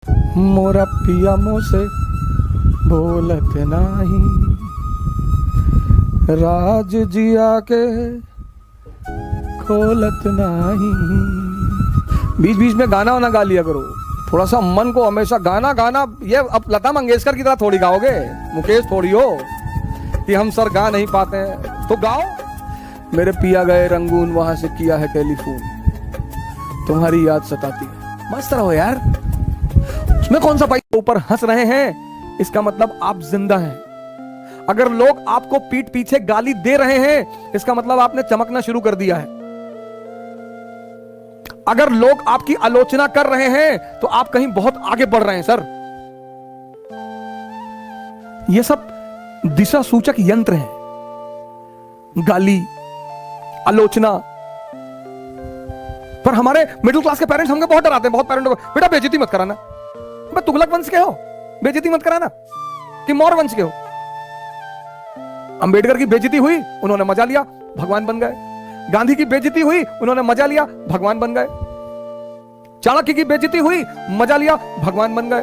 मोरा पिया मोसे बोलत नाही, राज जिया के खोलत नाही। बीच बीच में गाना वाना गा लिया करो, थोड़ा सा मन को हमेशा गाना गाना। ये अब लता मंगेशकर की तरह थोड़ी गाओगे, मुकेश थोड़ी हो कि हम सर गा नहीं पाते हैं तो गाओ। मेरे पिया गए रंगून, वहां से किया है टेलीफोन, तुम्हारी याद सताती है। मस्त रहो यार, उसमें कौन सा भाई ऊपर हंस रहे हैं, इसका मतलब आप जिंदा हैं। अगर लोग आपको पीठ पीछे गाली दे रहे हैं, इसका मतलब आपने चमकना शुरू कर दिया है। अगर लोग आपकी आलोचना कर रहे हैं तो आप कहीं बहुत आगे बढ़ रहे हैं सर। ये सब दिशा सूचक यंत्र हैं, गाली, आलोचना। पर हमारे मिडिल क्लास के पेरेंट्स हमको बहुत डराते हैं, बहुत पेरेंट्स को, बेटा बेइज्जती मत कराना। मैं तुगलक वंश के हो, बेइज्जती मत कराना, कि मौर्य वंश के हो। अंबेडकर की बेइज्जती हुई, उन्होंने मजा लिया, भगवान बन गए। गांधी की बेइज्जती हुई, उन्होंने मजा लिया, भगवान बन गए। चाणक्य की बेइज्जती हुई, मजा लिया, भगवान बन गए।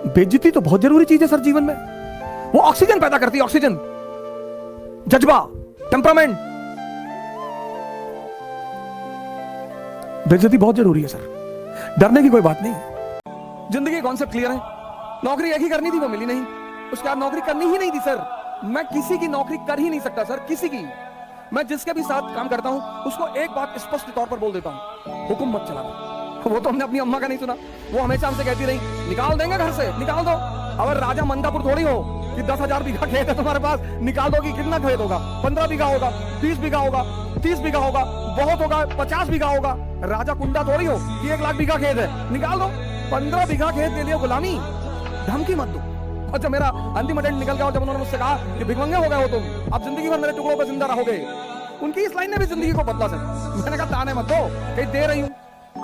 बेइज्जती तो बहुत जरूरी चीज है सर जीवन में, वो ऑक्सीजन पैदा करती है, ऑक्सीजन, जज्बा, टेम्परामेंट। बेइज्जती बहुत जरूरी है सर, डरने की कोई बात नहीं। जिंदगी कॉन्सेप्ट क्लियर है, नौकरी एक ही करनी थी, वो मिली नहीं, उसके बाद नौकरी करनी ही नहीं थी सर। मैं किसी की नौकरी कर ही नहीं सकता सर, किसी की। मैं जिसके भी साथ काम करता हूं उसको एक बात स्पष्ट तौर पर बोल देता हूं, हुक्म मत चलाना। वो तो हमने अपनी अम्मा का नहीं सुना, वो हमेशा हमसे कहती रही, निकाल देंगे घर से, निकाल दो। अगर राजा मंदापुर थोड़ी हो कि 10,000 बीघा खेत है तुम्हारे पास, निकाल दो कि कितना खेत होगा, 15 बीघा होगा, 20 बीघा होगा, 30 बीघा होगा, बहुत होगा 50 बीघा होगा। राजा कुंडा थोड़ी हो कि 1 लाख बीघा खेत है, निकाल दो। 15 बीघा खेत के लिए गुलामी, धमकी मत दो। और जब मेरा अंतिम अटेंड निकल गया और जब उन्होंने मुझसे कहा कि भिखमंगे हो गए हो तुम, अब जिंदगी भर मेरे टुकड़ों पर जिंदा रहोगे, उनकी इस लाइन ने भी जिंदगी को बदला सर। मैंने कहा ताने मत दो, कहीं दे रही हूँ,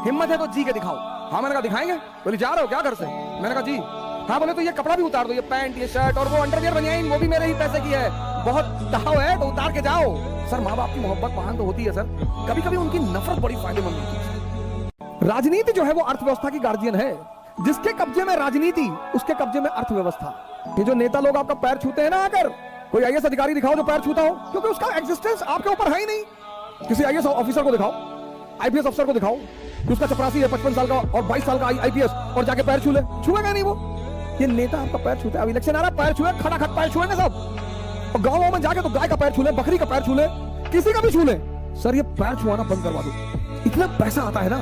हिम्मत है तो जी के दिखाओ। हाँ, मैंने कहा दिखाएंगे। बोले जा रहे हो क्या घर से? मैंने कहा जी। हाँ, बोले तो ये कपड़ा भी उतार दो, ये पैंट, ये शर्ट और वो अंडरवियर बनियाइन, वो भी मेरे ही पैसे की है, बहुत दाव है तो उतार के जाओ। सर माँ बाप की मोहब्बत महान तो होती है सर, कभी कभी उनकी नफरत बड़ी फायदेमंद होती है। राजनीति जो है वो अर्थव्यवस्था की गार्जियन है, जिसके कब्जे में राजनीति उसके कब्जे में अर्थव्यवस्था। ये जो नेता लोग आपका पैर छूते हैं ना, आकर कोई आईएएस अधिकारी दिखाओ जो पैर छूता हो, क्योंकि उसका एग्जिस्टेंस आपके ऊपर है ही नहीं। किसी आईएएस ऑफिसर को दिखाओ, आईपीएस अफसर को दिखाओ कि उसका चपरासी है 55 साल का और 22 साल का आईपीएस, और जाके पैर छूले, छुएगा नहीं वो। ये नेता आपका पैर छूता है, अब इलेक्शन आ रहा, पैर छुए, खड़ा खट पैर छुएंगे सब। और गाँव में जाके तो गाय का पैर छूले, बकरी का पैर छूले, किसी का भी छूले। सर ये पैर छुआना बंद करवा दो। इतना पैसा आता है ना,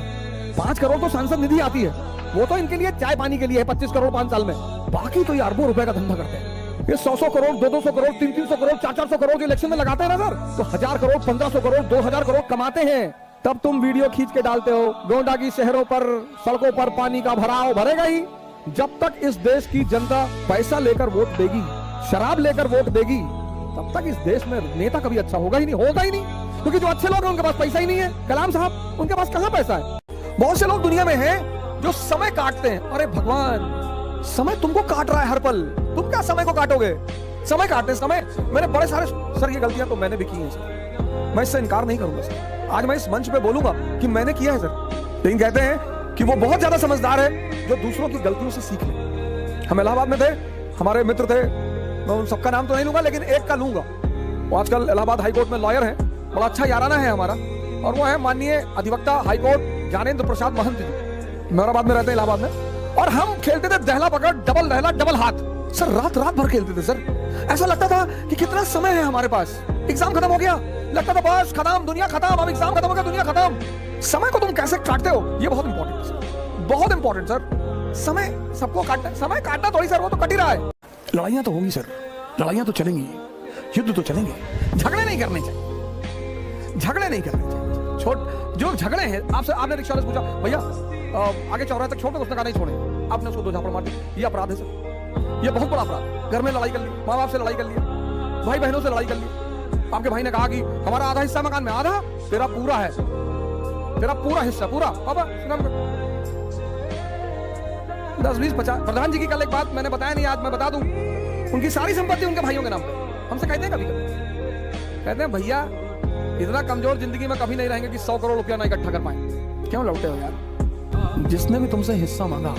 5 करोड़ तो सांसद निधि आती है, वो तो इनके लिए चाय पानी के लिए है, 25 करोड़ 5 साल में। बाकी तो ये अरबों रुपए का धंधा करते हैं। ये 100 करोड़ 200 करोड़ 300 करोड़ 400 करोड़ जो इलेक्शन में लगाते हैं ना सर, तो 1000 करोड़ 1500 करोड़ 2000 करोड़ कमाते हैं। तब तुम वीडियो खींच के डालते हो। गोंडा की शहरों पर, सड़कों पर पानी का भराव भरेगा ही जब तक इस देश की जनता पैसा लेकर वोट देगी, शराब लेकर वोट देगी, तब तक इस देश में नेता कभी अच्छा होगा ही नहीं, होगा ही नहीं। क्योंकि जो अच्छे लोग हैं उनके पास पैसा ही नहीं है। कलाम साहब, उनके पास कहां पैसा है? बहुत से लोग दुनिया में हैं जो समय काटते हैं। अरे भगवान, समय तुमको काट रहा है हर पल, तुम क्या समय को काटोगे? समय काटते समय मेरे बड़े सारे सर, ये गलतियां तो मैंने भी की हैं सर, मैं इससे इनकार नहीं करूंगा सर। आज मैं इस मंच पे बोलूंगा कि मैंने किया है सर, लेकिन कहते हैं कि वो बहुत ज्यादा समझदार है जो दूसरों की गलतियों से सीख ले। हम इलाहाबाद में थे, हमारे मित्र थे, मैं उन सबका नाम तो नहीं लूंगा लेकिन एक का लूंगा। वो आजकल इलाहाबाद हाईकोर्ट में लॉयर है, बड़ा अच्छा याराना है हमारा, और वो है माननीय अधिवक्ता हाईकोर्ट ज्ञानेंद्र प्रसाद महंत जी, मेहराबाद में रहते हैं इलाहाबाद में। और हम खेलते थे दहला पकड़, डबल दहला, डबल हाथ सर, रात रात भर खेलते थे सर। ऐसा लगता था कि कितना समय है हमारे पास, एग्जाम खत्म हो गया, लगता था बस खत्म, दुनिया खत्म, अब एग्जाम खत्म हो गया, दुनिया खत्म। समय को तुम कैसे काटते हो, ये बहुत इंपॉर्टेंट है सर, बहुत इंपॉर्टेंट सर। समय सबको काटना, समय काटना थोड़ी सर, वो तो कट ही रहा है। लड़ाइयां तो होंगी सर, लड़ाइयां तो चलेंगी, युद्ध तो चलेंगे, झगड़े नहीं करने चाहिए, झगड़े नहीं करने चाहिए। छोट जो झगड़े हैं, आपसे आपने रिक्शा वाले से पूछा, भैया आगे चौराहे तक छोड़ दो, उसने कहा नहीं छोड़े, आपने उसको 2 झापड़ मार दी, ये अपराध है सर, ये बहुत बड़ा अपराध। घर में लड़ाई कर ली, माँ बाप से लड़ाई कर लिया, भाई बहनों से लड़ाई कर ली, आपके भाई ने कहा कि हमारा आधा हिस्सा मकान में, आधा तेरा पूरा है, तेरा पूरा हिस्सा पूरा, पापा 10, 20, 50। प्रधान जी की कल एक बात मैंने बताया नहीं, आज मैं बता दूं, उनकी सारी संपत्ति उनके भाइयों के नाम पे। हमसे कहते हैं कभी कभी, कहते हैं भैया इतना कमजोर जिंदगी में कभी नहीं रहेंगे कि 100 करोड़ रुपया ना इकट्ठा कर पाए। क्यों लौटे हो यार? जिसने भी तुमसे हिस्सा मांगा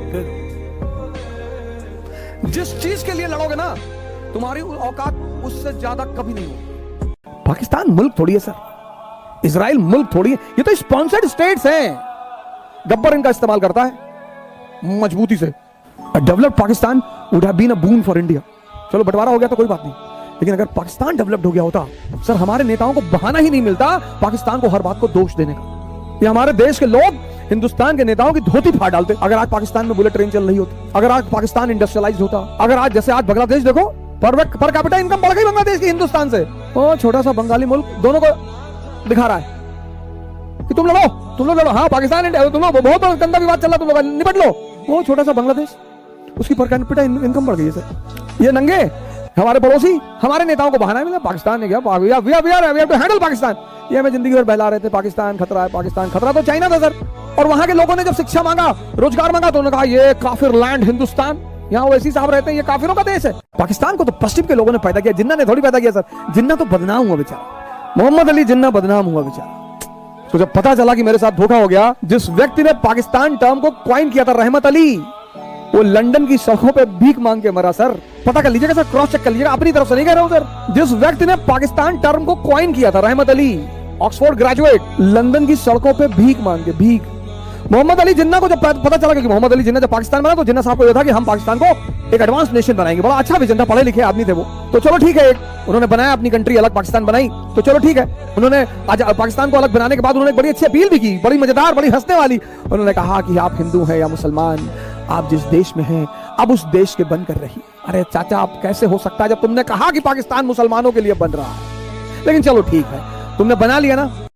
दे दो। जिस चीज के लिए लड़ोगे ना, तुम्हारी औकात उससे ज्यादा कभी नहीं होगी। पाकिस्तान मुल्क थोड़ी है सर, इजराइल मुल्क थोड़ी है, ये तो स्पॉन्सर्ड स्टेट्स हैं। गब्बर इनका इस्तेमाल करता है मजबूती से। Developed Pakistan would have been a boon for India. चलो बंटवारा हो गया तो कोई बात नहीं, लेकिन अगर पाकिस्तान डेवलप्ड हो गया होता, सर हमारे नेताओं को बहाना ही नहीं मिलता पाकिस्तान को हर बात को दोष देने का। ये हमारे देश के लोग हिंदुस्तान के नेताओं की धोती फाड़ डालते अगर आज पाकिस्तान में बुलेट ट्रेन चल रही होती, अगर आज पाकिस्तान इंडस्ट्रियलाइज्ड होता, अगर आज जैसे आज बांग्लादेश देखो पर कैपिटा इनकम बढ़ गई बांग्लादेश की हिंदुस्तान से। ओ छोटा सा बंगाली मुल्क दोनों को दिखा रहा है कि तुम लोग लड़ो। हाँ पाकिस्तान इंडिया, तुम लोग बहुत गंदा विवाद चल रहा, तुम लोग निपट लो। वो छोटा सा बांग्लादेश, उसकी पर कैपिटा इनकम बढ़ गई है सर। ये नंगे हमारे पड़ोसी हमारे नेताओं को बहाना मिला, पाकिस्तान ने क्या हैंडल पाकिस्तान। ये हमें जिंदगी भर बहला रहे थे पाकिस्तान खतरा है, पाकिस्तान खतरा तो चाइना था सर। और वहां के लोगों ने जब शिक्षा मांगा, रोजगार मांगा, तो उन्होंने कहा ये काफिर लैंड हिंदुस्तान, यहाँ वैसी साहब रहते हैं, ये काफिरों का देश है। पाकिस्तान को तो पश्चिम के लोगों ने पैदा किया, जिन्ना ने थोड़ी पैदा किया सर। जिन्ना तो बदनाम हुआ बेचारा, मोहम्मद अली जिन्ना बदनाम हुआ बेचारा। तो जब पता चला कि मेरे साथ धोखा हो गया, जिस व्यक्ति ने पाकिस्तान टर्म को क्वाइन किया था, रहमत अली, वो लंदन की सड़कों पे भीख मांग के मरा सर। पता कर लीजिएगा सर, क्रॉस चेक कर लीजिएगा, अपनी तरफ से नहीं कह रहा हूं सर। जिस व्यक्ति ने पाकिस्तान टर्म को क्वाइन किया था, रहमत अली, ऑक्सफोर्ड ग्रेजुएट, लंदन की सड़कों पे भीख मांग के भीख। मोहम्मद अली जिन्ना को जब पता चला कि मोहम्मद अली जिन्ना जब पाकिस्तान बना, तो जिन्ना साहब को यह था कि हम पाकिस्तान को एक एडवांस नेशन बनाएंगे। बड़ा अच्छा विजन था, पढ़े लिखे आदमी थे वो। तो चलो ठीक है, उन्होंने बनाया अपनी कंट्री अलग, पाकिस्तान बनाई, तो चलो ठीक है। उन्होंने आज पाकिस्तान को अलग बनाने के बाद उन्होंने बड़ी अच्छी अपील भी की, बड़ी मजेदार, बड़ी हंसने वाली। उन्होंने कहा कि आप हिंदू हैं या मुसलमान, आप जिस देश में हैं अब उस देश के बनकर रहिए। अरे चाचा, आप कैसे हो सकता है जब तुमने कहा कि पाकिस्तान मुसलमानों के लिए बन रहा है। लेकिन चलो ठीक है, तुमने बना लिया ना,